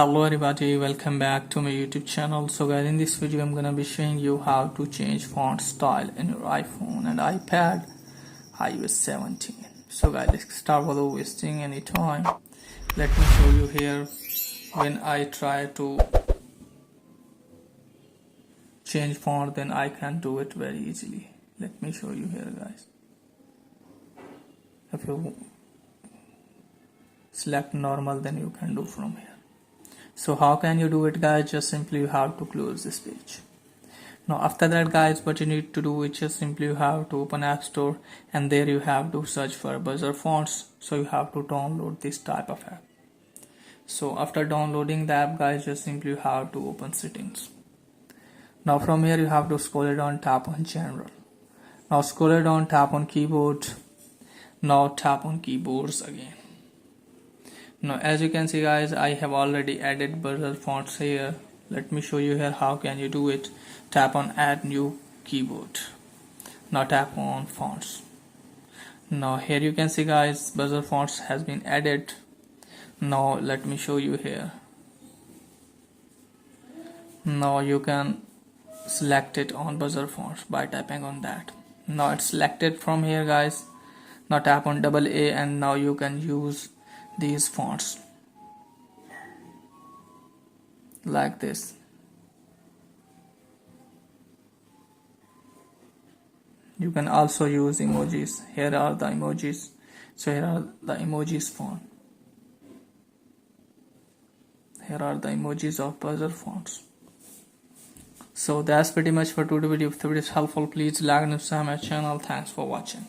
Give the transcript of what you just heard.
Hello everybody, welcome back to my YouTube channel. So guys, in this video I'm gonna be showing you how to change font style in your iPhone and iPad iOS 17. So guys, let's start without wasting any time. Let me show you here when I try to change font, then I can do it very easily. Let me show you here, guys. If you select normal, then you can do from here. So how can you do it, guys? Just simply you have to close this page. Now after that, guys, what you need to do is just simply you have to open App Store, and there you have to search for buzzer fonts. So you have to download this type of app. So after downloading the app, guys, just simply you have to open settings. Now from here you have to scroll it down, tap on general. Now scroll it down, tap on keyboard. Now tap on keyboards again. Now as you can see, guys, I have already added buzzer fonts here. Let me show you here how can you do it. Tap on add new keyboard. Now tap on fonts. Now here you can see, guys, buzzer fonts has been added. Now let me show you here. Now you can select it on buzzer fonts by tapping on that. Now it's selected from here, guys. Now tap on double A and now you can use these fonts like this. You can also use emojis. Here are the emojis. So here are the emojis font. Here are the emojis of buzzer fonts. So that's pretty much for today's video. If the video is helpful, please like and subscribe my channel. Thanks for watching.